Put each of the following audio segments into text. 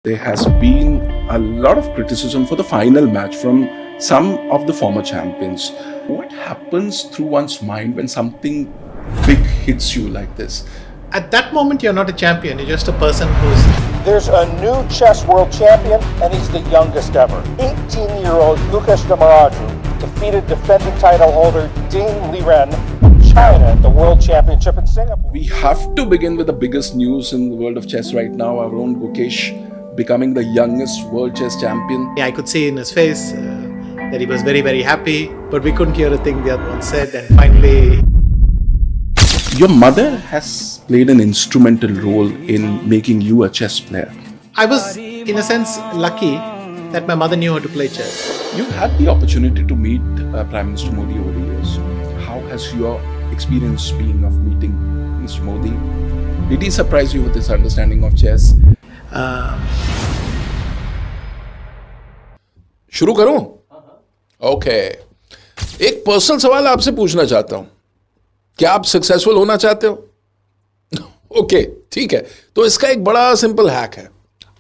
There has been a lot of criticism for the final match from some of the former champions. What happens through one's mind when something big hits you like this? At that moment, you're not a champion. You're just a person who's... There's a new chess world champion, and he's the youngest ever. 18-year-old Gukesh defeated defending title holder Ding Liren of China at the World Championship in Singapore. We have to begin with the biggest news in the world of chess right now. Our own Gukesh becoming the youngest world chess champion. I could see in his face that he was very, very happy, but we couldn't hear a thing the other one said. And finally... Your mother has played an instrumental role in making you a chess player. I was, in a sense, lucky that my mother knew how to play chess. You've had the opportunity to meet Prime Minister Modi over the years. How has your experience been of meeting Mr. Modi? Did he surprise you with his understanding of chess? शुरू करूं? Okay एक personal सवाल आपसे पूछना चाहता हूं. क्या आप सक्सेसफुल होना चाहते हो? ओके ठीक है. तो इसका एक बड़ा सिंपल हैक है.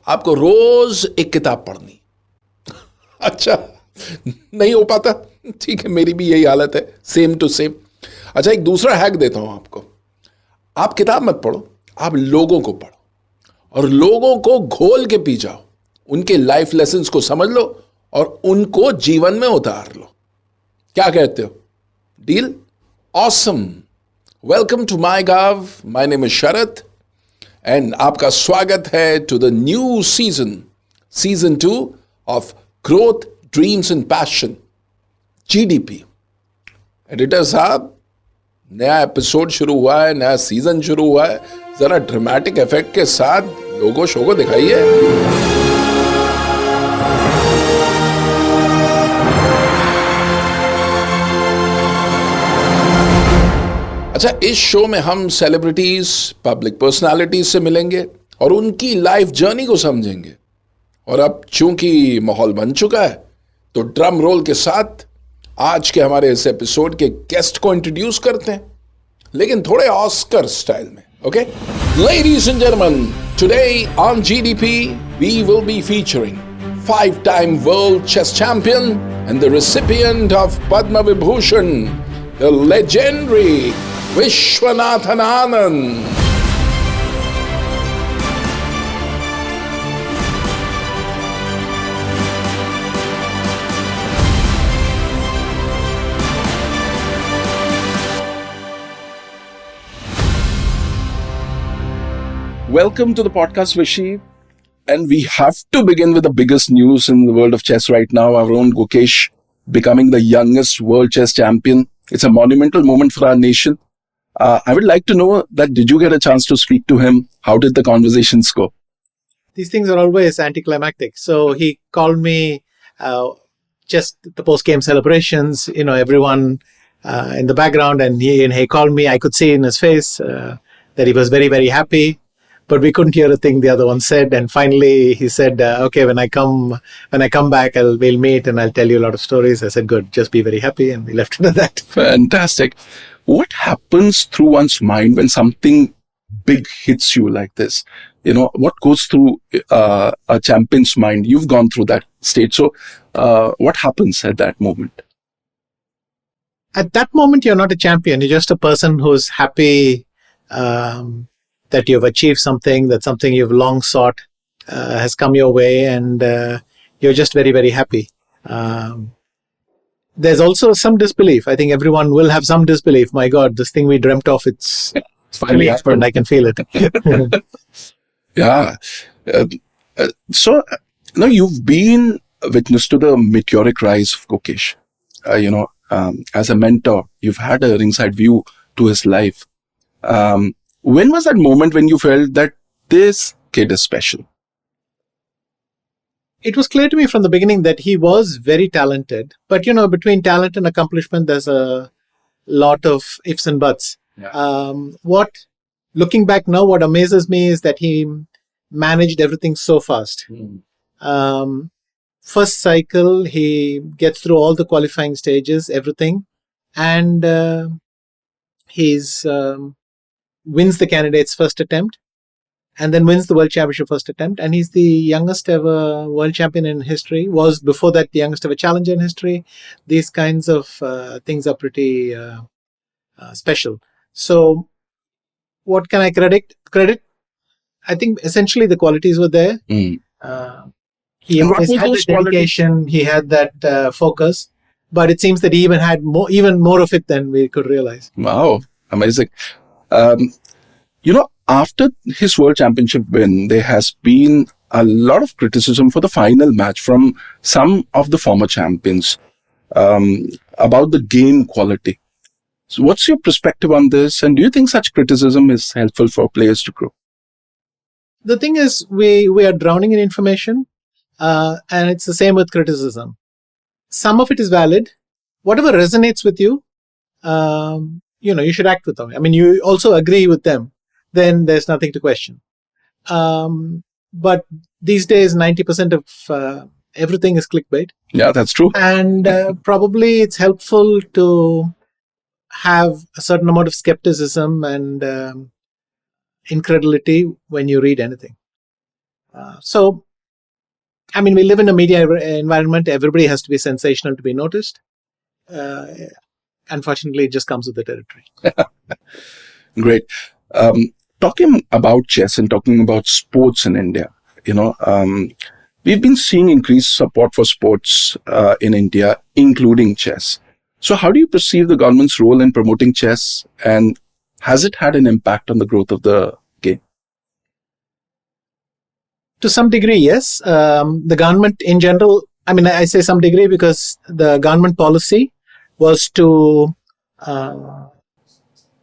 आपको रोज एक किताब पढ़नी. अच्छा नहीं हो पाता? ठीक है, मेरी भी यही हालत है, सेम टू सेम. अच्छा, एक दूसरा हैक देता हूं आपको. आप किताब मत पढ़ो, आप लोगों को पढ़ो और लोगों को घोल के पी जाओ. उनके लाइफ लेसन्स को समझ लो और उनको जीवन में उतार लो. क्या कहते हो? Deal? Awesome. Welcome to MyGov. My name is Sharad and आपका स्वागत है to the new season 2 of growth dreams and passion, GDP. Editor साहब, नया एपिसोड शुरू हुआ है, नया सीजन शुरू हुआ है. जरा ड्रामेटिक इफेक्ट के साथ लोगो शो को दिखाइए. अच्छा, इस शो में हम सेलिब्रिटीज, पब्लिक पर्सनालिटीज से मिलेंगे और उनकी लाइफ जर्नी को समझेंगे. और अब चूंकि माहौल बन चुका है तो ड्रम रोल के साथ आज के हमारे इस एपिसोड के गेस्ट को इंट्रोड्यूस करते हैं, लेकिन थोड़े ऑस्कर स्टाइल में. Okay, ladies and gentleman, today on GDP we will be featuring 5-time world chess champion and the recipient of Padma Vibhushan, the legendary Vishwanathan Anand. Welcome to the podcast, Vishy. And we have to begin with the biggest news in the world of chess right now. Our own Gukesh becoming the youngest world chess champion. It's a monumental moment for our nation. I would like to know that, did you get a chance to speak to him? How did the conversations go? These things are always anticlimactic. So he called me just the post-game celebrations, everyone in the background, and he called me. I could see in his face that he was very, very happy. But we couldn't hear a thing the other one said. And finally, he said, "Okay, when I come back, we'll meet and I'll tell you a lot of stories." I said, "Good, just be very happy," and we left it at that. Fantastic. What happens through one's mind when something big hits you like this? What goes through a champion's mind? You've gone through that stage. So, what happens at that moment? At that moment, you're not a champion. You're just a person who's happy. That you've achieved something, that something you've long sought has come your way, and you're just very, very happy. There's also some disbelief. I think everyone will have some disbelief. My God, this thing we dreamt of, it's finally happened. I can feel it. Yeah. So, you've been a witness to the meteoric rise of Gukesh. As a mentor, you've had a ringside view to his life. When was that moment when you felt that this kid is special? It was clear to me from the beginning that he was very talented. But, between talent and accomplishment, there's a lot of ifs and buts. Yeah. Looking back now, what amazes me is that he managed everything so fast. First cycle, he gets through all the qualifying stages, everything. And he's... wins the candidate's first attempt. and then wins the world championship first attempt. And he's the youngest ever world champion in history. Was before that the youngest ever challenger in history. These kinds of things are pretty special. So, what can I credit? I think essentially the qualities were there. Mm. He And what always were had those the dedication. He had that focus. But it seems that he had even more of it than we could realize. Wow, amazing. After his world championship win, there has been a lot of criticism for the final match from some of the former champions about the game quality. So what's your perspective on this? And do you think such criticism is helpful for players to grow? The thing is, we are drowning in information, and it's the same with criticism. Some of it is valid. Whatever resonates with you, you should act with them. I mean, you also agree with them. Then there's nothing to question. But these days, 90% of everything is clickbait. Yeah, that's true. And probably it's helpful to have a certain amount of skepticism and incredulity when you read anything. So, I mean, we live in a media environment. Everybody has to be sensational to be noticed. Unfortunately, it just comes with the territory. Great. Talking about chess and talking about sports in India, we've been seeing increased support for sports in India, including chess. So how do you perceive the government's role in promoting chess, and has it had an impact on the growth of the game? To some degree, yes. The government in general, I mean, I say some degree because the government policy was to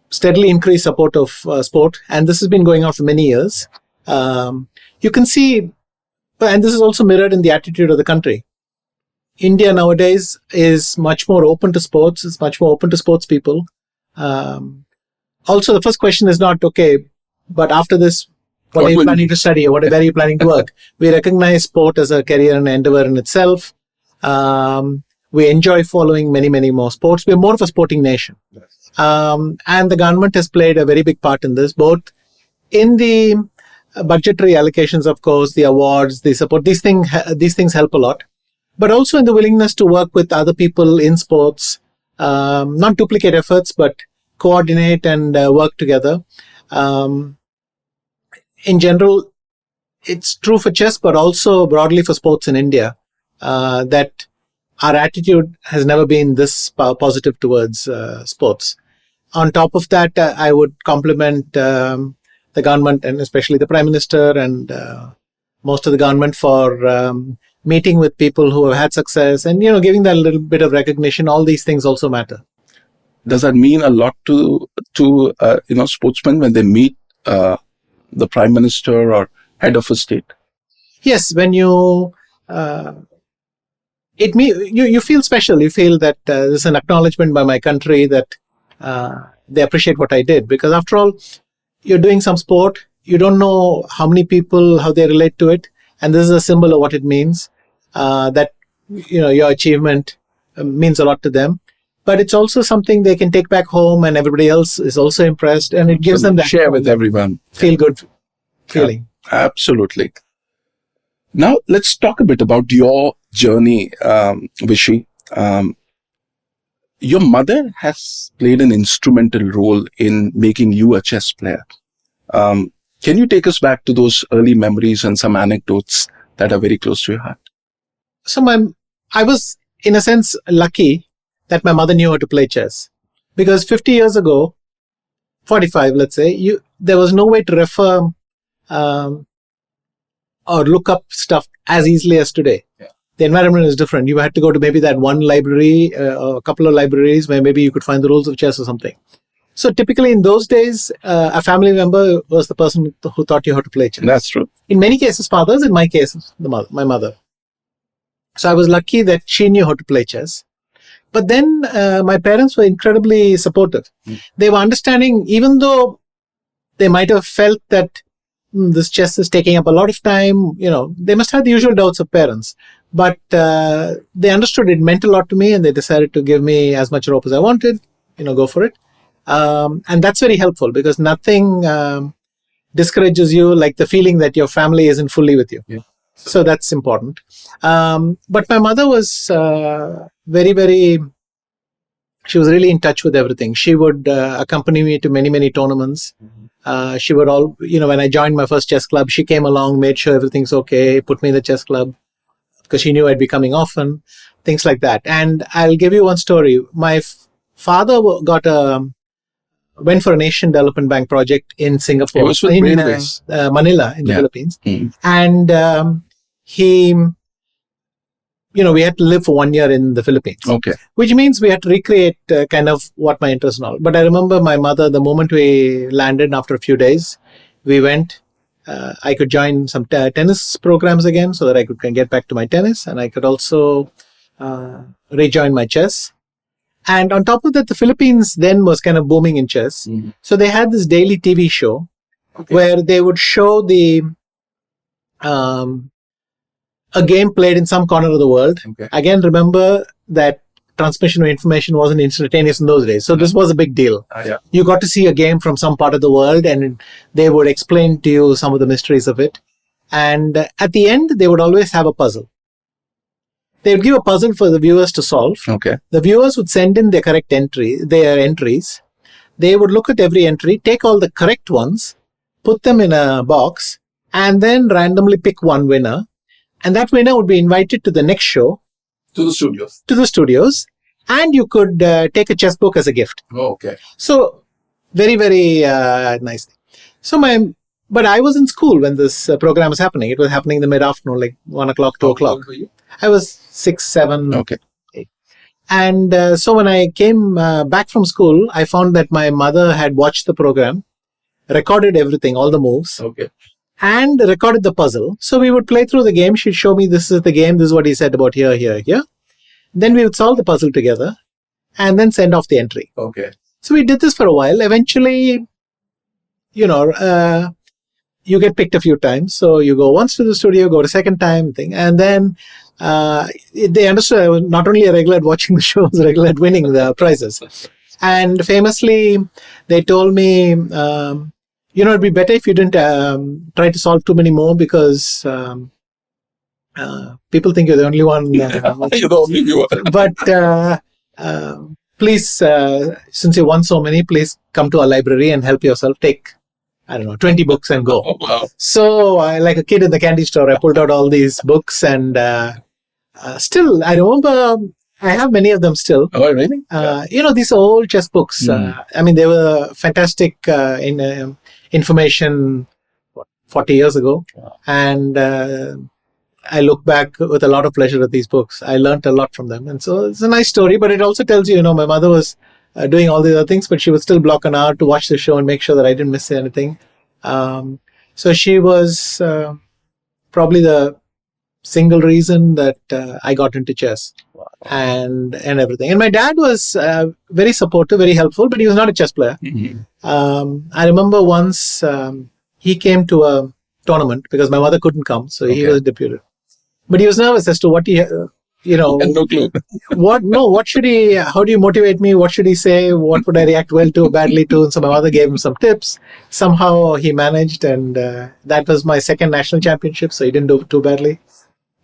steadily increase support of sport, and this has been going on for many years. You can see, and this is also mirrored in the attitude of the country. India nowadays is much more open to sports. It's much more open to sports people. Also, the first question is not, okay, but after this, what are you planning to study, or where are you planning to work? We recognize sport as a career and endeavor in itself. We enjoy following many, many more sports. We're more of a sporting nation. And the government has played a very big part in this, both in the budgetary allocations, of course, the awards, the support. These things help a lot. But also in the willingness to work with other people in sports, not duplicate efforts, but coordinate and work together. In general, it's true for chess, but also broadly for sports in India, that our attitude has never been this positive towards sports. On top of that, I would compliment the government, and especially the Prime Minister and most of the government, for meeting with people who have had success and, giving that a little bit of recognition. All these things also matter. Does that mean a lot to sportsmen when they meet the Prime Minister or head of a state? Yes, when you you feel special. You feel that there's an acknowledgement by my country that they appreciate what I did, because after all, you're doing some sport. You don't know how many people, how they relate to it, and this is a symbol of what it means. That your achievement means a lot to them, but it's also something they can take back home, and everybody else is also impressed, and it gives them that share with everyone. Feel good feeling. Yeah, absolutely. Now let's talk a bit about your journey, Vishy. Your mother has played an instrumental role in making you a chess player. Can you take us back to those early memories and some anecdotes that are very close to your heart? So I was, in a sense, lucky that my mother knew how to play chess. Because 50 years ago, 45, let's say, there was no way to refer or look up stuff as easily as today. Yeah. The environment is different. You had to go to maybe that one library or a couple of libraries where maybe you could find the rules of chess or something. So typically in those days, a family member was the person who taught you how to play chess. That's true. In many cases, fathers. In my case, my mother. So I was lucky that she knew how to play chess. But then my parents were incredibly supportive. They were understanding, even though they might have felt that this chess is taking up a lot of time, they must have the usual doubts of parents. But they understood it meant a lot to me, and they decided to give me as much rope as I wanted, go for it. And that's very helpful, because nothing discourages you, like the feeling that your family isn't fully with you. Yeah. So that's important. But my mother was very, very, she was really in touch with everything. She would accompany me to many, many tournaments. She would when I joined my first chess club, she came along, made sure everything's okay, put me in the chess club because she knew I'd be coming often, things like that. And I'll give you one story. My father went for an Asian Development Bank project in Singapore. It was with railways. Manila in the Philippines. Mm. And we had to live for 1 year in the Philippines. Okay. Which means we had to recreate kind of what my interest and all. But I remember my mother, the moment we landed after a few days, we went, I could join some tennis programs again so that I could get back to my tennis, and I could also rejoin my chess. And on top of that, the Philippines then was kind of booming in chess. Mm-hmm. So they had this daily TV show where they would show a game played in some corner of the world. Okay. Again, remember that transmission of information wasn't instantaneous in those days. So this was a big deal. Yeah. You got to see a game from some part of the world, and they would explain to you some of the mysteries of it. And at the end, they would always have a puzzle. They would give a puzzle for the viewers to solve. Okay. The viewers would send in their entries. They would look at every entry, take all the correct ones, put them in a box, and then randomly pick one winner. And that winner would be invited to the next show. To the studios. And you could take a chess book as a gift. Oh, okay. So, very, very nice thing. But I was in school when this program was happening. It was happening in the mid-afternoon, like 1 o'clock, 2 o'clock. How old were you? I was 6, 7, Okay. 8. And so when I came back from school, I found that my mother had watched the program, recorded everything, all the moves, Okay. and recorded the puzzle. So we would play through the game. She'd show me, this is the game, this is what he said about here, here, here. Then we would solve the puzzle together and then send off the entry. Okay. So we did this for a while. Eventually, you get picked a few times. So you go once to the studio, go to second time thing. And then they understood I was not only a regular at watching the shows, regular at winning the prizes. And famously, they told me, it'd be better if you didn't try to solve too many more because people think you're the only one. You're the only viewer. But please, since you won so many, please come to our library and help yourself. Take, 20 books and go. Oh, wow. So, like a kid in the candy store, I pulled out all these books and still, I remember I have many of them still. Oh, really? These are old chess books. They were fantastic in information 40 years ago. Wow. And I look back with a lot of pleasure at these books. I learned a lot from them. And so it's a nice story, but it also tells you, my mother was doing all these other things, but she would still block an hour to watch the show and make sure that I didn't miss anything. So she was probably the single reason that I got into chess. Wow. and everything. And my dad was very supportive, very helpful, but he was not a chess player. Mm-hmm. I remember once he came to a tournament because my mother couldn't come, so he was deputed. But he was nervous as to what he, And no clue. what should he, how do you motivate me? What should he say? What would I react well to, badly to? And so my mother gave him some tips. Somehow he managed, and that was my second national championship, so he didn't do too badly.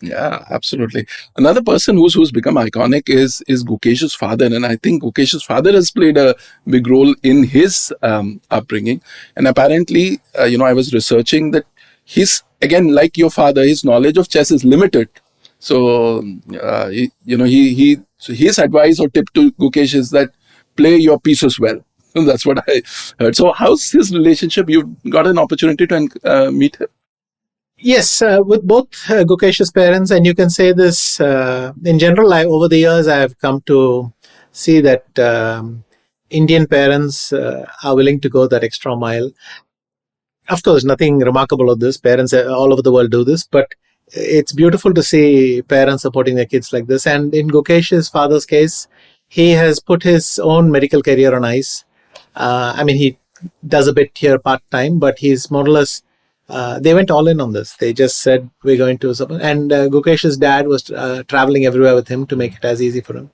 Yeah, absolutely. Another person who's become iconic is Gukesh's father, and I think Gukesh's father has played a big role in his upbringing. And apparently, I was researching that again, like your father, his knowledge of chess is limited. So, his advice or tip to Gukesh is that play your pieces well. That's what I heard. So, how's his relationship? You've got an opportunity to meet him. Yes, with both Gukesh's parents, and you can say this in general. Over the years, I have come to see that Indian parents are willing to go that extra mile. Of course, nothing remarkable of this. Parents all over the world do this, but it's beautiful to see parents supporting their kids like this. And in Gukesh's father's case, he has put his own medical career on ice. He does a bit here part-time, but he's more or less, they went all in on this. They just said, we're going to support. And Gukesh's dad was traveling everywhere with him to make it as easy for him.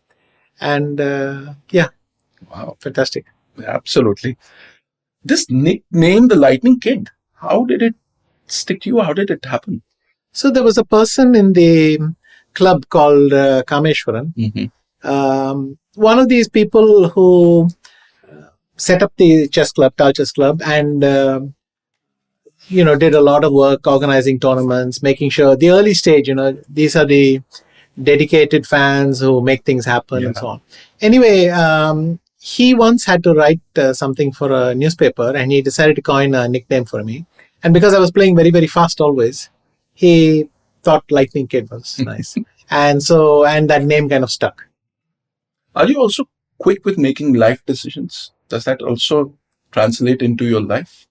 And Wow. Fantastic. Absolutely. This nickname, the Lightning Kid, How did it stick to you? How did it happen? So there was a person in the club called Kameshwaran. One of these people who set up the chess club, Tao Chess Club, and did a lot of work organizing tournaments, making sure the early stage, these are the dedicated fans who make things happen and so on. Anyway, he once had to write something for a newspaper, and he decided to coin a nickname for me. And because I was playing very, very fast always, he thought Lightning Kid was nice. And that name kind of stuck. Are you also quick with making life decisions? Does that also translate into your life?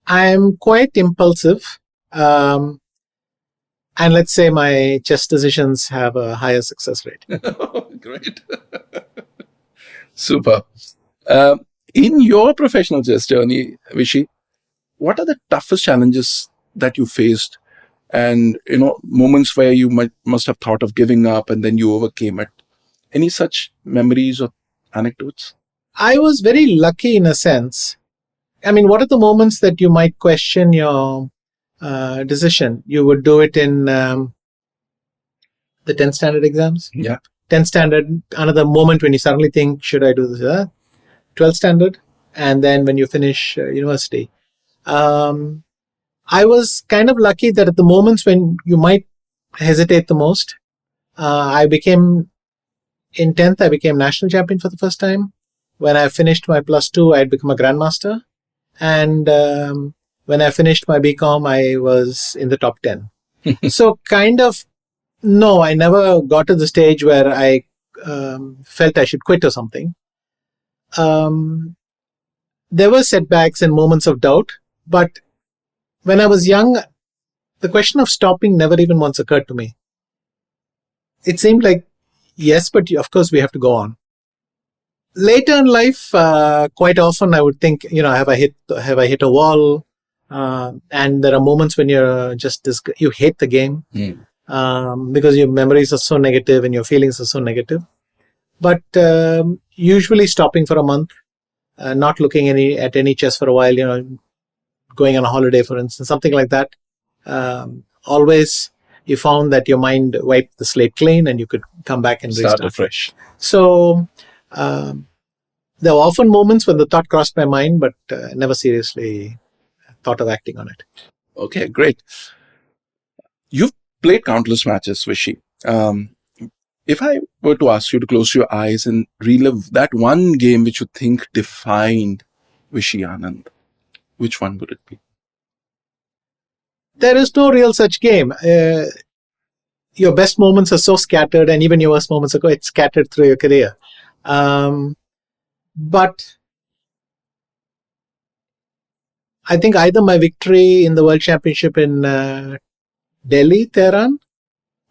I'm quite impulsive. And let's say my chess decisions have a higher success rate. Great. Super. In your professional chess journey, Vishy, what are the toughest challenges that you faced? And, moments where you must have thought of giving up and then you overcame it. Any such memories or anecdotes? I was very lucky in a sense. I mean, what are the moments that you might question your decision? You would do it in the 10th standard exams. Yeah. 10th standard, another moment when you suddenly think, should I do this? 12th standard. And then when you finish university. I was kind of lucky that at the moments when you might hesitate the most, in 10th, I became national champion for the first time. When I finished my +2, I had become a grandmaster. And when I finished my BCom, I was in the top 10. So kind of, no, I never got to the stage where I felt I should quit or something. There were setbacks and moments of doubt, but when I was young, the question of stopping never even once occurred to me. It seemed like, yes, but of course we have to go on. Later in life, quite often I would think, have I hit a wall? And there are moments when you're you hate the game because your memories are so negative and your feelings are so negative. But usually stopping for a month, not looking at any chess for a while, going on a holiday, for instance, something like that. Always you found that your mind wiped the slate clean and you could come back and start restart afresh. So there were often moments when the thought crossed my mind, but never seriously thought of acting on it. Okay, great. You've played countless matches, Vishy. If I were to ask you to close your eyes and relive that one game which you think defined Vishy Anand, which one would it be? There is no real such game. Your best moments are so scattered, and even your worst moments are quite scattered through your career. But I think either my victory in the World Championship in Delhi, Tehran,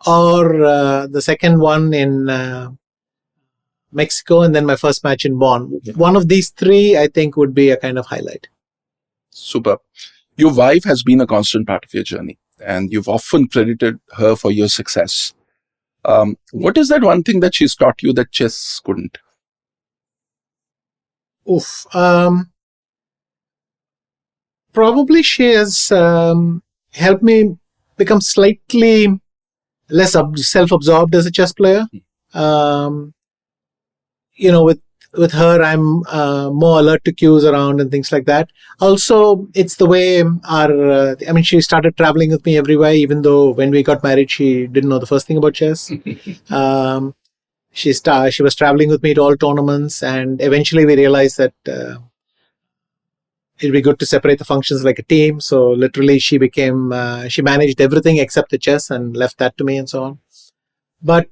or the second one in Mexico, and then my first match in Bonn. Yeah. One of these three, I think, would be a kind of highlight. Super. Your wife has been a constant part of your journey, and you've often credited her for your success. What is that one thing that she's taught you that chess couldn't? Probably she has helped me become slightly less self-absorbed as a chess player. With her, I'm more alert to cues around and things like that. Also, it's the way she started traveling with me everywhere, even though when we got married, she didn't know the first thing about chess. She was traveling with me to all tournaments, and eventually we realized that it'd be good to separate the functions like a team. So literally she managed everything except the chess and left that to me and so on. But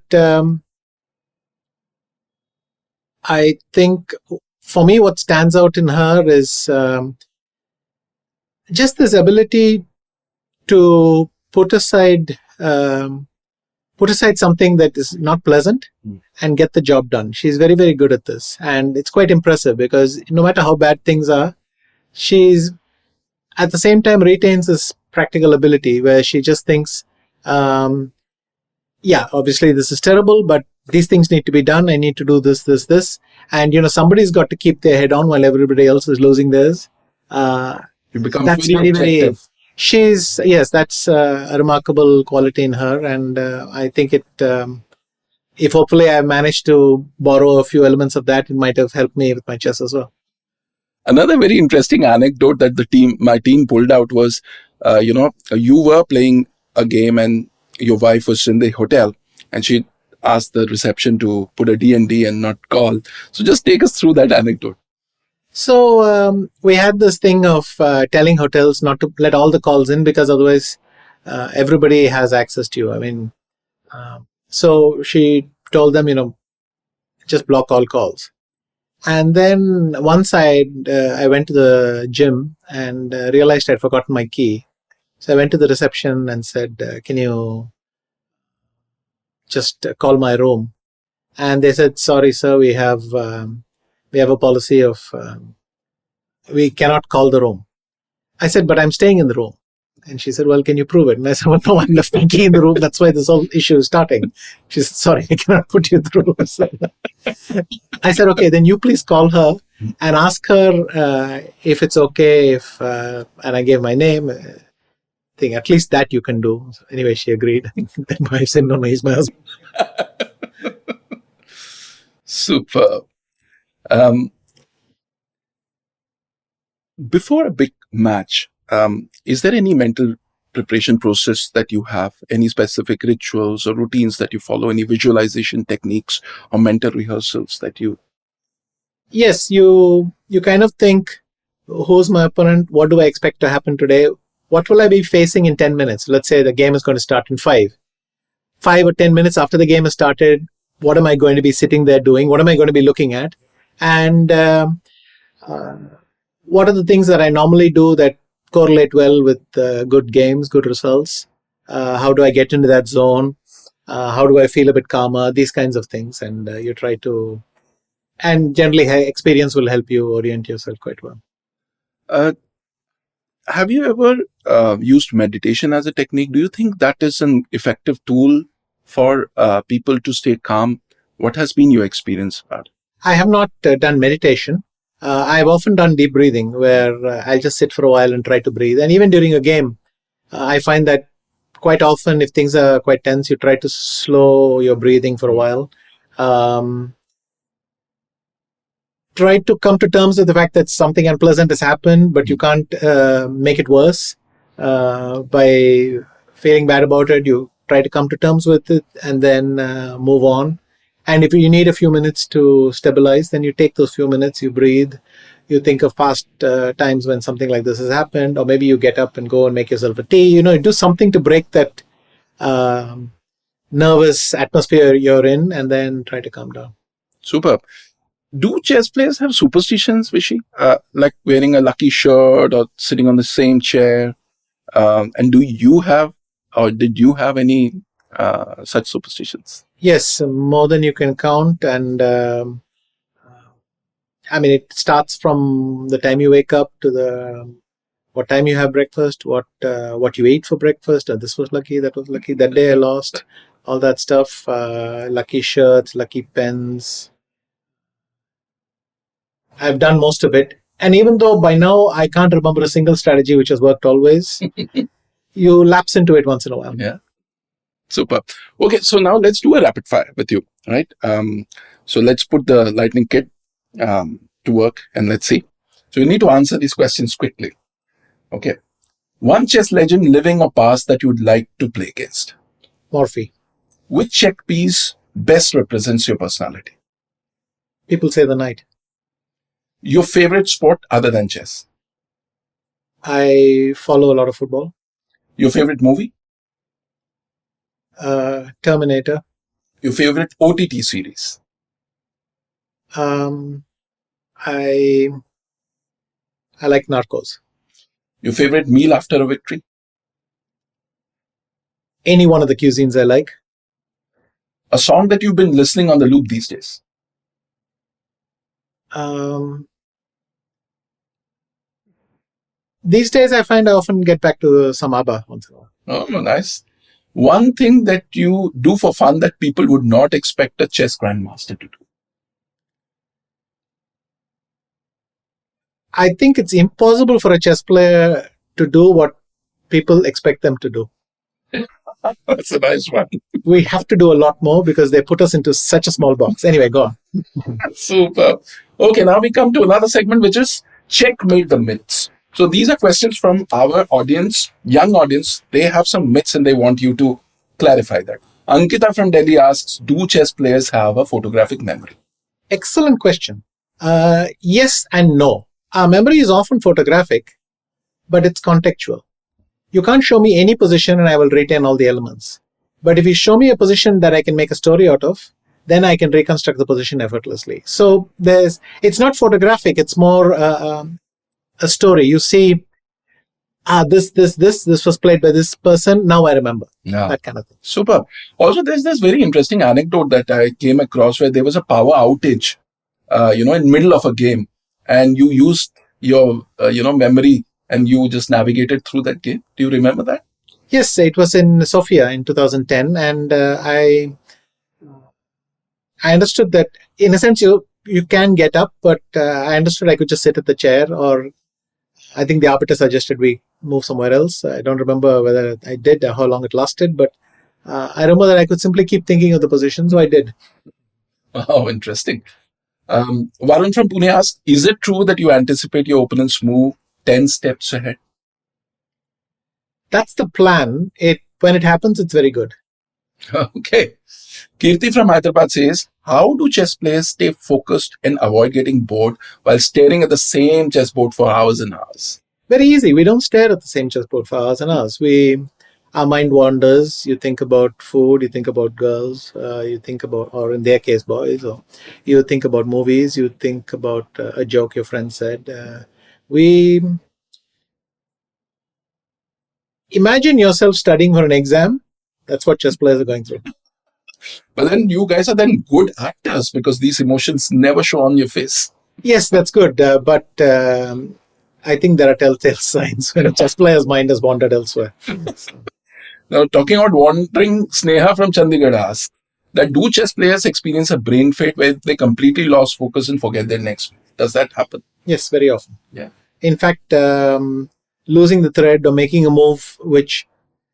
I think for me, what stands out in her is just this ability to put aside something that is not pleasant and get the job done. She's very, very good at this. And it's quite impressive because no matter how bad things are, she's at the same time retains this practical ability where she just thinks, obviously this is terrible, but these things need to be done. I need to do this. And, somebody's got to keep their head on while everybody else is losing theirs. You become That's very very, very. objective. Yes, that's a remarkable quality in her, and I think if hopefully I managed to borrow a few elements of that, it might have helped me with my chess as well. Another very interesting anecdote that my team pulled out was, you were playing a game and your wife was in the hotel and she asked the reception to put a D&D and not call. So just take us through that anecdote. So we had this thing of telling hotels not to let all the calls in because otherwise everybody has access to you. I mean, so she told them, just block all calls. And then once I went to the gym and realized I'd forgotten my key. So I went to the reception and said, can you just call my room? And they said, sorry, sir, we have a policy of we cannot call the room. I said, but I'm staying in the room. And she said, well, can you prove it? And I said, well, no, I left my key in the room. That's why this whole issue is starting. She said, sorry, I cannot put you through. So I said, okay, then you please call her and ask her if it's okay if, and I gave my name. Thing, at least that you can do. So anyway, she agreed. Then my wife said, no, he's my husband. Super. Before a big match, is there any mental preparation process that you have? Any specific rituals or routines that you follow? Any visualization techniques or mental rehearsals that you... Yes, you kind of think, who's my opponent? What do I expect to happen today? What will I be facing in 10 minutes? Let's say the game is going to start in 5 or 10 minutes after the game has started. What am I going to be sitting there doing? What am I going to be looking at? And what are the things that I normally do that correlate well with good games, good results? How do I get into that zone? How do I feel a bit calmer? These kinds of things. And you try to... And generally, experience will help you orient yourself quite well. Have you ever used meditation as a technique? Do you think that is an effective tool for people to stay calm? What has been your experience about? I have not done meditation. I've often done deep breathing where I'll just sit for a while and try to breathe. And even during a game, I find that quite often if things are quite tense, you try to slow your breathing for a while. Try to come to terms with the fact that something unpleasant has happened, but you can't make it worse by feeling bad about it. You try to come to terms with it and then move on. And if you need a few minutes to stabilize, then you take those few minutes, you breathe, you think of past times when something like this has happened, or maybe you get up and go and make yourself a tea. You do something to break that nervous atmosphere you're in and then try to calm down. Superb. Do chess players have superstitions, Vishy? Like wearing a lucky shirt or sitting on the same chair? And do you have, or did you have any such superstitions? Yes, more than you can count. And I mean, it starts from the time you wake up to what time you have breakfast, what you ate for breakfast. This was lucky, that was lucky, that day I lost, all that stuff. Lucky shirts, lucky pens. I've done most of it. And even though by now I can't remember a single strategy which has worked always, you lapse into it once in a while. Yeah. Super. Okay, so now let's do a rapid fire with you, right? So let's put the lightning kit to work and let's see. So you need to answer these questions quickly. Okay. One chess legend, living or past, that you would like to play against? Morphy. Which check piece best represents your personality? People say the knight. Your favorite sport other than chess? I follow a lot of football. Your favorite movie? Terminator. Your favorite OTT series? I like Narcos. Your favorite meal after a victory? Any one of the cuisines I like. A song that you've been listening on the loop these days? These days I find I often get back to some ABBA once in a while. Oh, nice. One thing that you do for fun that people would not expect a chess grandmaster to do? I think it's impossible for a chess player to do what people expect them to do. That's a nice one. We have to do a lot more because they put us into such a small box. Anyway, go on. Super. Okay, now we come to another segment, which is Checkmate the Myths. So these are questions from our audience, young audience. They have some myths and they want you to clarify that. Ankita from Delhi asks, do chess players have a photographic memory? Excellent question. Yes and no. Our memory is often photographic, but it's contextual. You can't show me any position and I will retain all the elements. But if you show me a position that I can make a story out of, then I can reconstruct the position effortlessly. So it's not photographic. It's more a story. You see, this was played by this person. Now I remember. Yeah. That kind of thing. Super. Also, there's this very interesting anecdote that I came across where there was a power outage, in middle of a game, and you used your, memory and you just navigated through that game. Do you remember that? Yes, it was in Sofia in 2010, and I understood that in a sense you can get up, but I understood I could just sit at the chair, or I think the arbiter suggested we move somewhere else. I don't remember whether I did or how long it lasted, but I remember that I could simply keep thinking of the position, so I did. Oh, interesting. Varun from Pune asks, is it true that you anticipate your opponent's move 10 steps ahead? That's the plan. When it happens, it's very good. Okay. Kirti from Hyderabad says, how do chess players stay focused and avoid getting bored while staring at the same chessboard for hours and hours? Very easy. We don't stare at the same chessboard for hours and hours. Our mind wanders. You think about food, you think about girls, you think about, or in their case, boys, or you think about movies, you think about a joke your friend said. Imagine yourself studying for an exam. That's what chess players are going through. But then you guys are then good actors because these emotions never show on your face. Yes, that's good. But I think there are telltale signs when a chess player's mind has wandered elsewhere. Now, talking about wandering, Sneha from Chandigarh asks that do chess players experience a brain fade where they completely lost focus and forget their next move? Does that happen? Yes, very often. Yeah. In fact, losing the thread or making a move which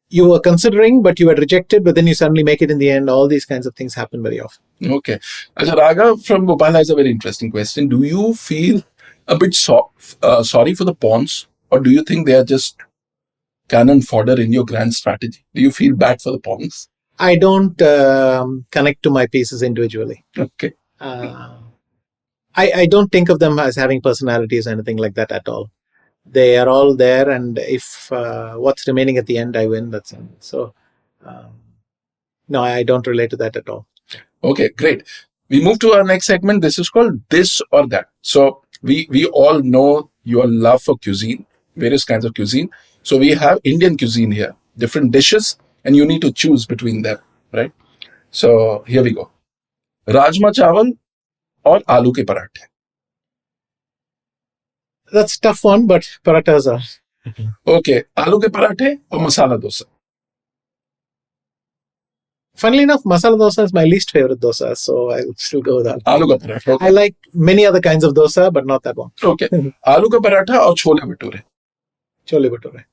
you were considering, but you had rejected, but then you suddenly make it in the end. All these kinds of things happen very often. Okay. Ajay, Raga from Bhopal has a very interesting question. Do you feel a bit sorry for the pawns, or do you think they are just cannon fodder in your grand strategy? Do you feel bad for the pawns? I don't connect to my pieces individually. Okay. I don't think of them as having personalities or anything like that at all. They are all there, and if what's remaining at the end, I win. That's it. So, no, I don't relate to that at all. Okay, great. We move to our next segment. This is called This or That. So we all know your love for cuisine, various kinds of cuisine. So we have Indian cuisine here, different dishes, and you need to choose between them, right? So here we go. Rajma chawal or aloo ke parathe? That's a tough one, but parathas are. Okay, aloo ke parathe or masala dosa? Funnily enough, masala dosa is my least favorite dosa, so I'll still go with that. Aloo ka paratha. Okay. I like many other kinds of dosa, but not that one. Okay. Aloo ka paratha or chole bhature? Chole bhature.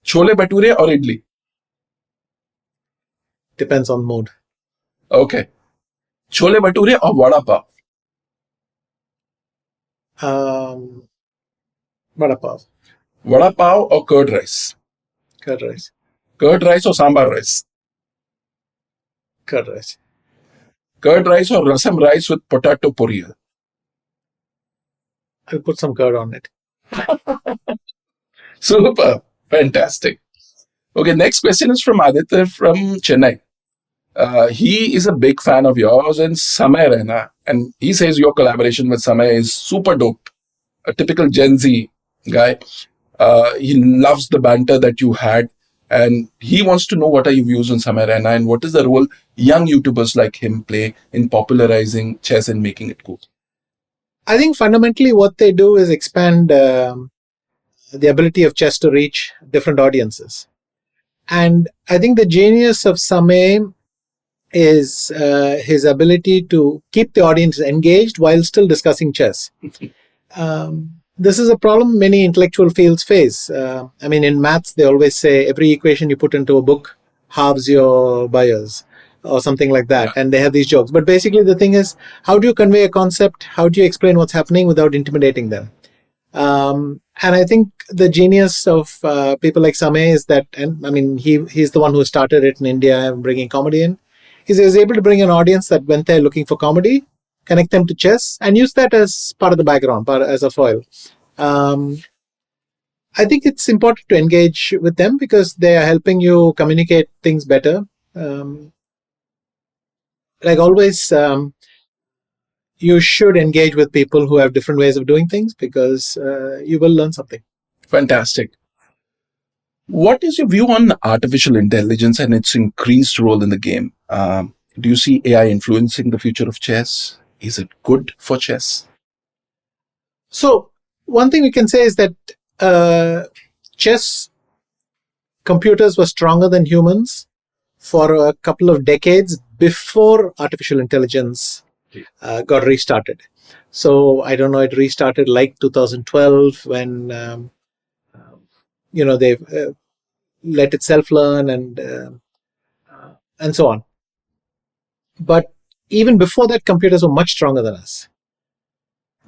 Chole bhature or idli? Depends on mood. Okay. Chole bhature or vada pav? Vada pav. Vada pav or curd rice? Curd rice. Curd rice or sambar rice? Curd rice. Curd rice or rasam rice with potato poriyal? I'll put some curd on it. Super. Fantastic. Okay, next question is from Aditya from Chennai. He is a big fan of yours and Samay Rehna. And he says your collaboration with Samay is super dope. A typical Gen Z guy. He loves the banter that you had. And he wants to know what are your views on Samay Rehna and what is the role young YouTubers like him play in popularizing chess and making it cool. I think fundamentally what they do is expand the ability of chess to reach different audiences. And I think the genius of Samay is his ability to keep the audience engaged while still discussing chess. this is a problem many intellectual fields face. In maths, they always say every equation you put into a book halves your buyers or something like that. Yeah. And they have these jokes. But basically, the thing is, how do you convey a concept? How do you explain what's happening without intimidating them? And I think the genius of people like Samay is that, he's the one who started it in India, bringing comedy in. He was able to bring an audience that went there looking for comedy, connect them to chess, and use that as part of the background, as a foil. I think it's important to engage with them because they are helping you communicate things better. Like always, you should engage with people who have different ways of doing things because you will learn something. Fantastic. What is your view on artificial intelligence and its increased role in the game? Do you see AI influencing the future of chess? Is it good for chess? So one thing we can say is that chess computers were stronger than humans for a couple of decades before artificial intelligence got restarted. So I don't know, it restarted like 2012 when they let it self-learn and so on. But even before that, computers were much stronger than us.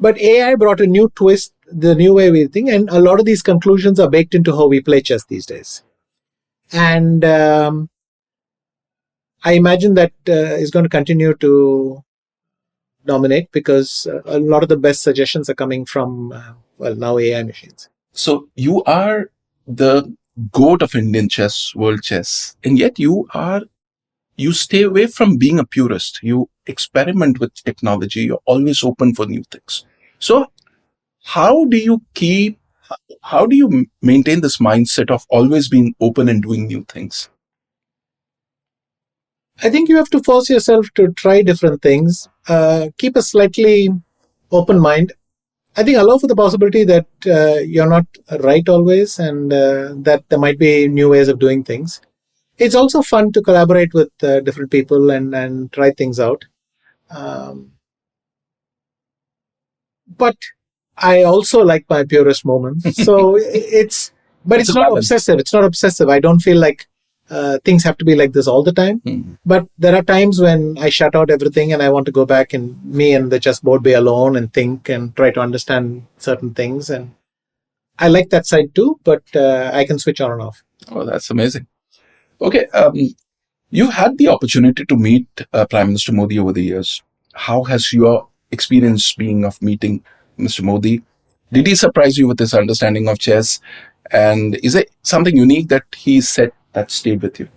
But AI brought a new twist, the new way we think, and a lot of these conclusions are baked into how we play chess these days. And I imagine that is going to continue to dominate because a lot of the best suggestions are coming from, now AI machines. So you are the goat of Indian chess, world chess, and yet you stay away from being a purist. You experiment with technology. You're always open for new things. So how do you maintain this mindset of always being open and doing new things? I think you have to force yourself to try different things. Keep a slightly open mind. I think allow for the possibility that you're not right always and that there might be new ways of doing things. It's also fun to collaborate with different people and try things out. But I also like my purist moments. So it's not balance. obsessive. It's not obsessive. I don't feel like things have to be like this all the time. Mm-hmm. But there are times when I shut out everything and I want to go back and me and the chessboard be alone and think and try to understand certain things. And I like that side too, but I can switch on and off. Oh, that's amazing. Okay, you've had the opportunity to meet Prime Minister Modi over the years. How has your experience been of meeting Mr. Modi? Did he surprise you with his understanding of chess? And is it something unique that he said that stayed with you?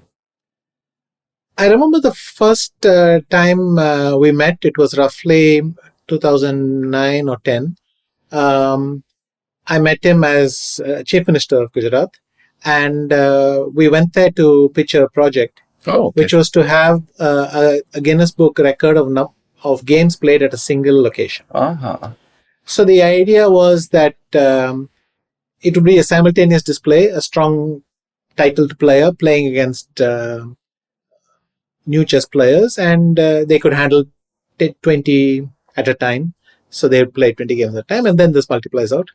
I remember the first time we met, it was roughly 2009 or 10. I met him as Chief Minister of Gujarat. And we went there to pitch a project, which was to have a Guinness Book record of games played at a single location. Uh-huh. So the idea was that it would be a simultaneous display, a strong titled player playing against new chess players, and they could handle 20 at a time. So they would play 20 games at a time, and then this multiplies out.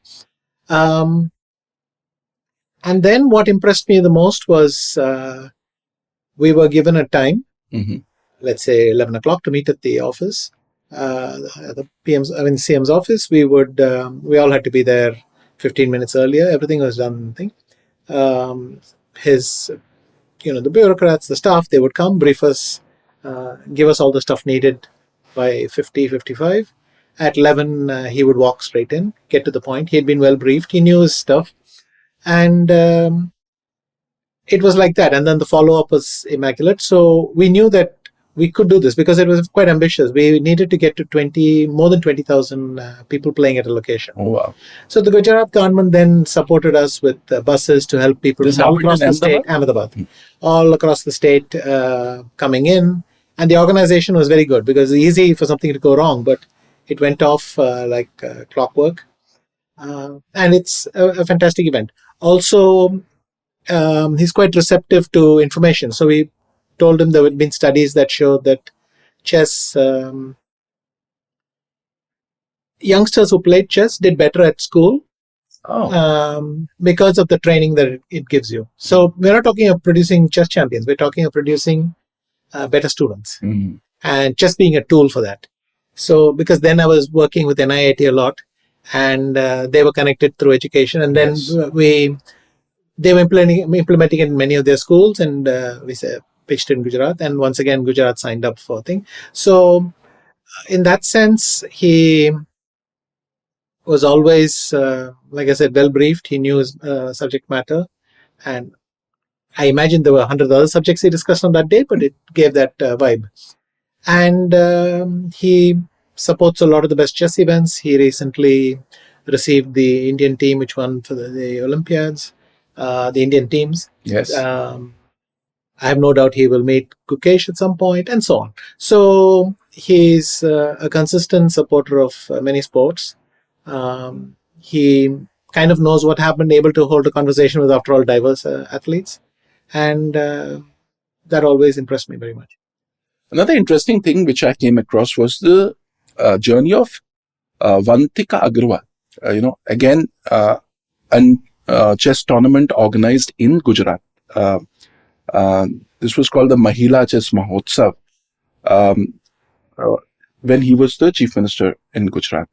And then what impressed me the most was we were given a time, let's say 11 o'clock, to meet at the office, the CM's office. We all had to be there 15 minutes earlier. Everything was done. The bureaucrats, the staff, they would come, brief us, give us all the stuff needed by 55. At 11, he would walk straight in, get to the point. He had been well briefed. He knew his stuff. And it was like that. And then the follow-up was immaculate. So we knew that we could do this because it was quite ambitious. We needed to get to more than 20,000 people playing at a location. Oh, wow. So the Gujarat government then supported us with buses to help people all across the state. Ahmedabad. All across the state coming in. And the organization was very good because it's easy for something to go wrong, but it went off like clockwork. And it's a fantastic event. Also, he's quite receptive to information. So we told him there had been studies that showed that chess, youngsters who played chess did better at school because of the training that it gives you. So we're not talking of producing chess champions. We're talking of producing better students, and chess being a tool for that. So because then I was working with NIIT a lot, and they were connected through education, and then they were implementing it in many of their schools, and we pitched in Gujarat, and once again Gujarat signed up for thing. So in that sense, he was always, like I said, well briefed. He knew his subject matter, and I imagine there were 100 other subjects he discussed on that day, but it gave that vibe. And he supports a lot of the best chess events. He recently received the Indian team, which won for the Olympiads, the Indian teams. Yes. I have no doubt he will meet Gukesh at some point, and so on. So he's a consistent supporter of many sports. He kind of knows what happened, able to hold a conversation with, after all, diverse athletes. And that always impressed me very much. Another interesting thing which I came across was the journey of Vantika Agarwal. Again, a chess tournament organized in Gujarat. This was called the Mahila Chess Mahotsav when he was the chief minister in Gujarat.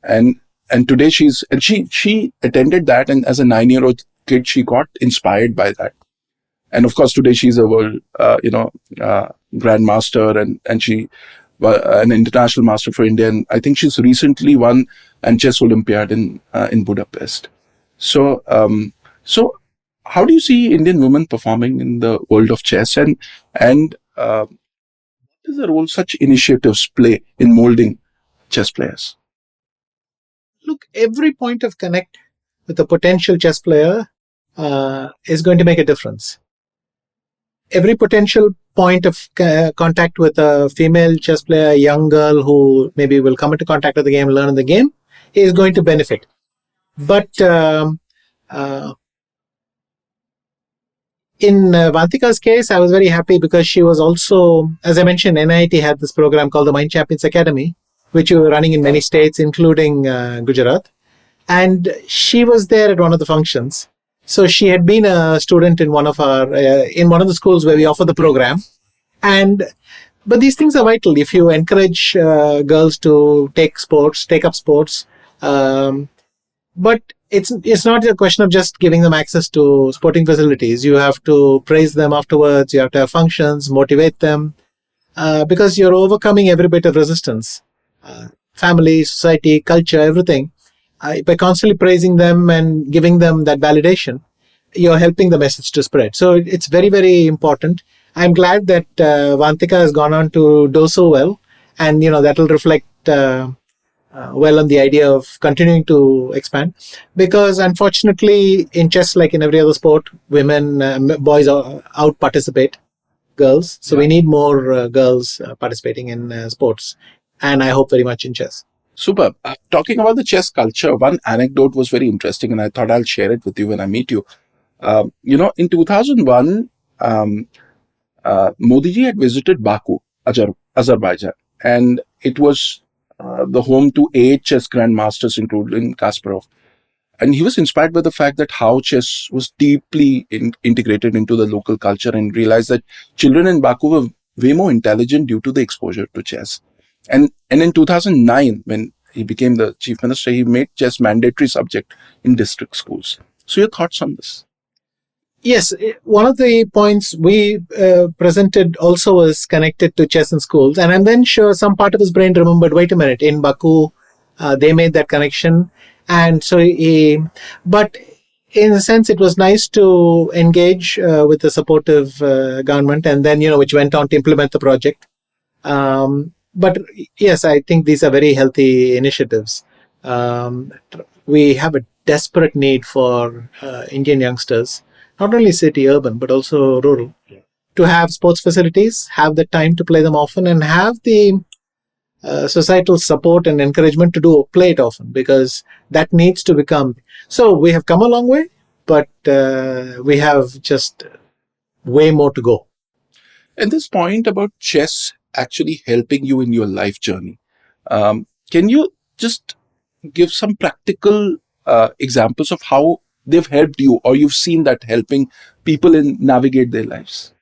And today she attended that, and as a 9-year-old kid, she got inspired by that. And of course, today she's a world, grandmaster, and she an international master for India. And I think she's recently won an chess Olympiad in Budapest. So how do you see Indian women performing in the world of chess, and what is the role such initiatives play in molding chess players? Look, every point of connect with a potential chess player is going to make a difference. Every potential point of contact with a female chess player, a young girl who maybe will come into contact with the game, learn the game, is going to benefit. But in Vantika's case, I was very happy because she was also, as I mentioned, NIIT had this program called the Mind Champions Academy, which we were running in many states, including Gujarat. And she was there at one of the functions. So she had been a student in one of the schools where we offer the program. But these things are vital. If you encourage girls to take up sports, but it's not a question of just giving them access to sporting facilities. You have to praise them afterwards. You have to have functions, motivate them, because you're overcoming every bit of resistance. Family, society, culture, everything. By constantly praising them and giving them that validation, you're helping the message to spread. So it's very, very important. I'm glad that Vantika has gone on to do so well, and that will reflect well on the idea of continuing to expand. Because unfortunately, in chess, like in every other sport, boys out participate girls. So we need more girls participating in sports, and I hope very much in chess. Super. Talking about the chess culture, one anecdote was very interesting, and I thought I'll share it with you when I meet you. In 2001, Modi ji had visited Baku, Azerbaijan, and it was the home to 8 chess grandmasters, including Kasparov. And he was inspired by the fact that how chess was deeply integrated into the local culture, and realized that children in Baku were way more intelligent due to the exposure to chess. And in 2009, when he became the chief minister, he made chess mandatory subject in district schools. So your thoughts on this? Yes, one of the points we presented also was connected to chess in schools. And I'm then sure some part of his brain remembered, wait a minute, in Baku, they made that connection. And so but in a sense, it was nice to engage with the supportive government, and then, which went on to implement the project. But yes, I think these are very healthy initiatives. We have a desperate need for Indian youngsters, not only city, urban, but also rural, to have sports facilities, have the time to play them often, and have the societal support and encouragement to play it often, because that needs to become. So we have come a long way, but we have just way more to go. And this point about chess actually helping you in your life journey, can you just give some practical examples of how they've helped you, or you've seen that helping people in navigate their lives?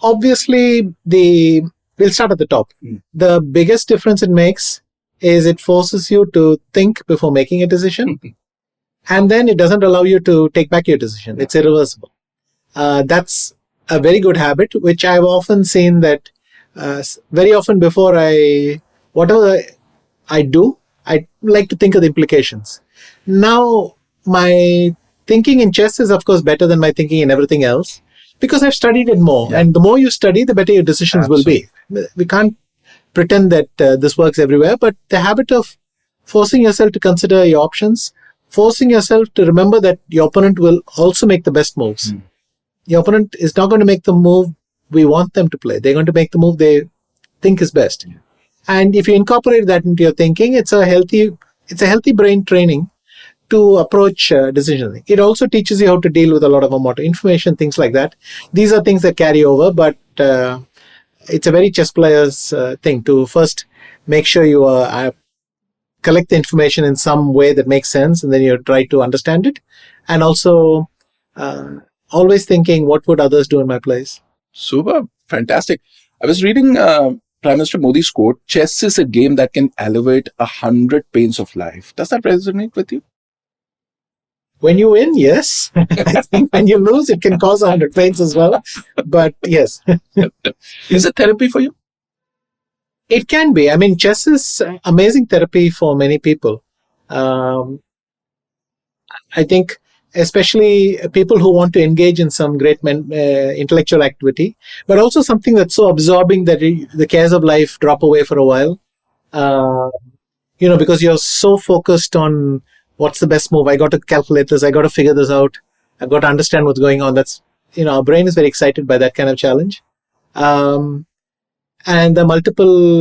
Obviously, we'll start at the top. The biggest difference it makes is it forces you to think before making a decision. And then it doesn't allow you to take back your decision. It's irreversible. That's a very good habit, which I've often seen that very often before whatever I do, I like to think of the implications. Now, my thinking in chess is, of course, better than my thinking in everything else because I've studied it more. And the more you study, the better your decisions will be. We can't pretend that this works everywhere, but the habit of forcing yourself to consider your options, forcing yourself to remember that your opponent will also make the best moves. Your opponent is not going to make the move we want them to play. They're going to make the move they think is best. And if you incorporate that into your thinking, it's a healthy brain training to approach decision. It also teaches you how to deal with a lot of amount of information, things like that. These are things that carry over, but it's a very chess player's thing to first make sure you collect the information in some way that makes sense, and then you try to understand it. And also always thinking, what would others do in my place? Super. Fantastic. I was reading Prime Minister Modi's quote, chess is a game that can elevate 100 pains of life. Does that resonate with you? When you win, yes. I think when you lose, it can cause 100 pains as well. But yes. Is it therapy for you? It can be. I mean, chess is amazing therapy for many people. I think especially people who want to engage in some great intellectual activity, but also something that's so absorbing that the cares of life drop away for a while. Because you're so focused on what's the best move. I got to calculate this. I got to figure this out. I've got to understand what's going on. That's, our brain is very excited by that kind of challenge. And there are multiple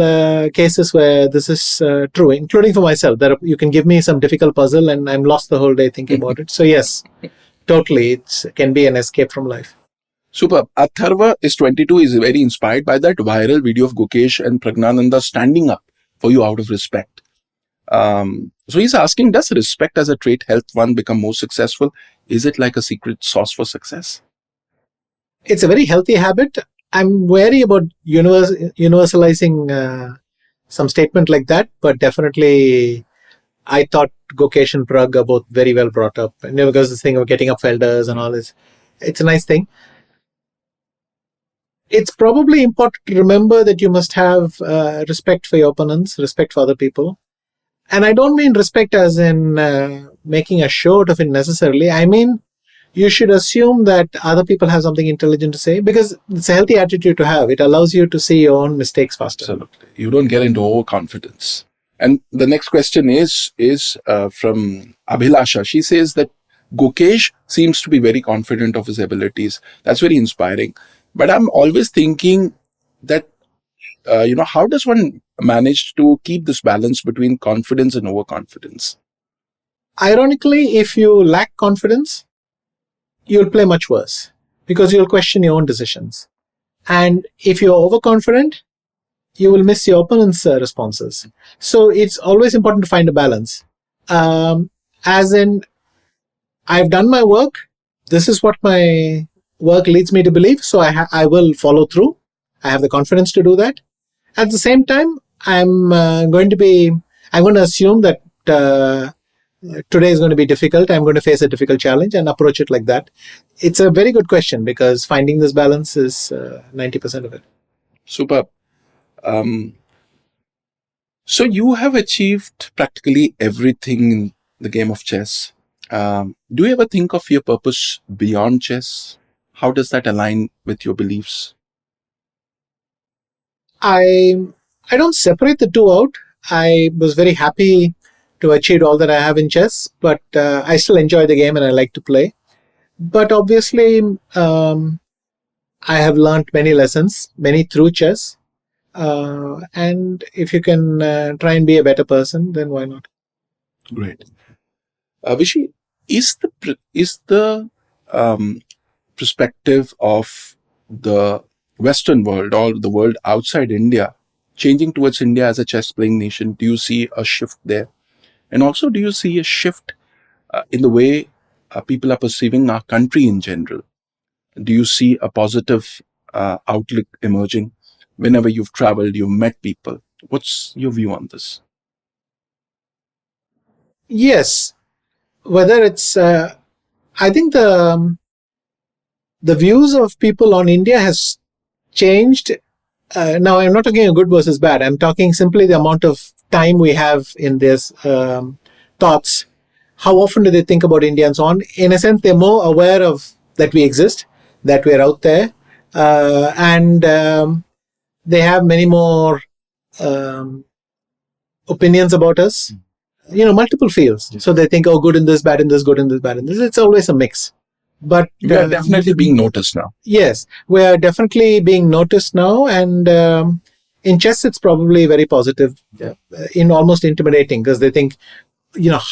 cases where this is true, including for myself, that you can give me some difficult puzzle and I'm lost the whole day thinking about it. So yes, totally, it can be an escape from life. Super. Atharva is 22, is very inspired by that viral video of Gukesh and Pragnananda standing up for you out of respect. So he's asking, does respect as a trait help one become more successful? Is it like a secret sauce for success? It's a very healthy habit. I'm wary about universalizing some statement like that, but definitely I thought Gukesh and Prag are both very well brought up. And because this thing of getting up felders and all this, it's a nice thing. It's probably important to remember that you must have respect for your opponents, respect for other people. And I don't mean respect as in making a show out of it necessarily. I mean, you should assume that other people have something intelligent to say because it's a healthy attitude to have. It allows you to see your own mistakes faster. Absolutely. You don't get into overconfidence. And the next question is from Abhilasha. She says that Gukesh seems to be very confident of his abilities. That's very inspiring. But I'm always thinking that, how does one manage to keep this balance between confidence and overconfidence? Ironically, if you lack confidence, you'll play much worse because you'll question your own decisions. And if you're overconfident, you will miss your opponent's responses. So it's always important to find a balance. As in, I've done my work. This is what my work leads me to believe. So I will follow through. I have the confidence to do that. At the same time, I'm going to assume that today is going to be difficult. I'm going to face a difficult challenge and approach it like that. It's a very good question because finding this balance is 90% of it. Superb. So you have achieved practically everything in the game of chess. Do you ever think of your purpose beyond chess? How does that align with your beliefs? I don't separate the two out. I was very happy to achieve all that I have in chess, but I still enjoy the game and I like to play. But obviously, I have learned many lessons, many through chess. And if you can try and be a better person, then why not? Great. Vishy, is the perspective of the Western world or the world outside India changing towards India as a chess-playing nation? Do you see a shift there? And also, do you see a shift in the way people are perceiving our country in general? Do you see a positive outlook emerging? Whenever you've traveled, you've met people. What's your view on this? Yes. Whether it's, I think the views of people on India has changed. Now, I'm not talking good versus bad. I'm talking simply the amount of time we have in this thoughts. How often do they think about India and so on? In a sense, they're more aware of that we exist, that we're out there, and they have many more opinions about us. Multiple fields. So they think, oh, good in this, bad in this, good in this, bad in this. It's always a mix. But We are definitely being noticed now. yes, we are definitely being noticed now, and in chess, it's probably very positive, in almost intimidating, because they think,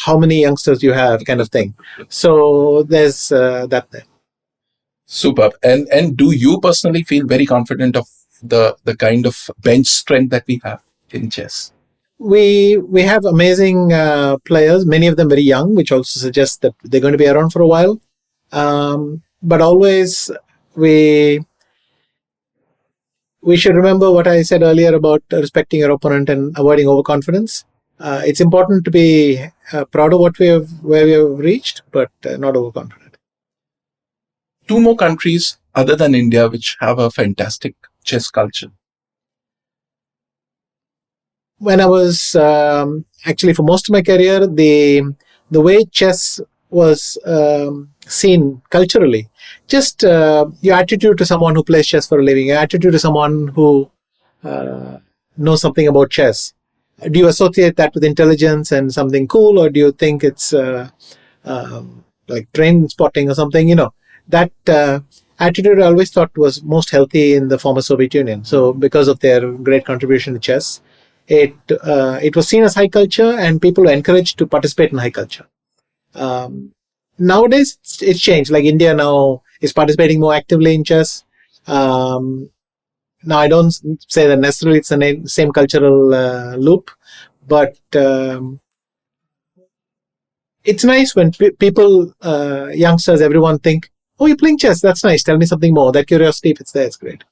how many youngsters you have, kind of thing. So there's that there. Superb. And do you personally feel very confident of the kind of bench strength that we have in chess? We have amazing players, many of them very young, which also suggests that they're going to be around for a while. But always we should remember what I said earlier about respecting your opponent and avoiding overconfidence. It's important to be proud of where we have reached, but not overconfident. 2 more countries other than India which have a fantastic chess culture. When I was actually for most of my career, the way chess was seen culturally, just your attitude to someone who plays chess for a living, your attitude to someone who knows something about chess. Do you associate that with intelligence and something cool, or do you think it's like train spotting or something? That attitude I always thought was most healthy in the former Soviet Union. So because of their great contribution to chess, it was seen as high culture, and people were encouraged to participate in high culture. Nowadays, it's changed. Like India now is participating more actively in chess. Now, I don't say that necessarily it's the same cultural loop, but it's nice when people, youngsters, everyone think, oh, you're playing chess. That's nice. Tell me something more. That curiosity, if it's there, it's great.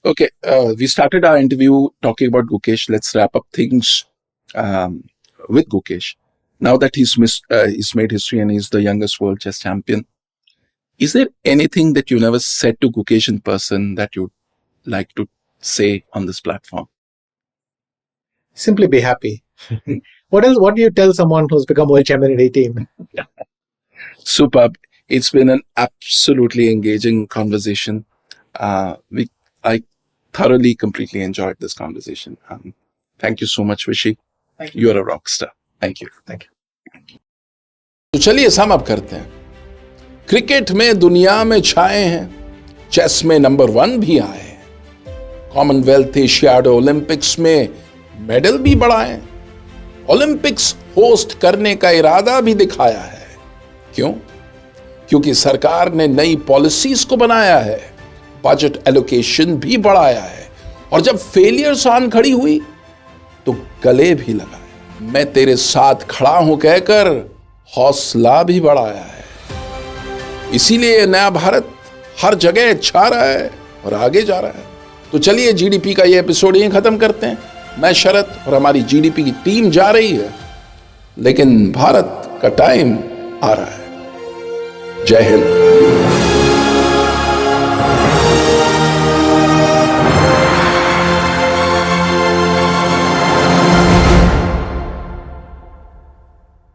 Okay, we started our interview talking about Gukesh. Let's wrap up things with Gukesh. Now that he's made history and he's the youngest world chess champion, is there anything that you never said to Gukesh in person that you'd like to say on this platform? Simply be happy. What else? What do you tell someone who's become world champion at 18? Superb. It's been an absolutely engaging conversation. I thoroughly, completely enjoyed this conversation. Thank you so much, Vishy. Thank you. You're a rock star. Thank you. Thank you. तो चलिए sum up करते हैं। Cricket में दुनिया में छाए हैं, chess में नंबर 1 भी आए हैं, कॉमनवेल्थ, एशियाड, ओलंपिक्स में मेडल भी बढ़ाए, ओलंपिक्स होस्ट करने का इरादा भी दिखाया है। क्यों? क्योंकि सरकार ने नई पॉलिसीज को बनाया है, बजट एलोकेशन भी बढ़ाया है, और जब फेलियर्स आन खड़ी हुई तो गले भी लगाए। मैं तेरे साथ खड़ा हूं कहकर हौसला भी बढ़ाया है। इसीलिए नया भारत हर जगह छा रहा है और आगे जा रहा है। तो चलिए जीडीपी का ये एपिसोड यहीं खत्म करते हैं। मैं शरद और हमारी जीडीपी की टीम जा रही है, लेकिन भारत का टाइम आ रहा है। जय हिंद।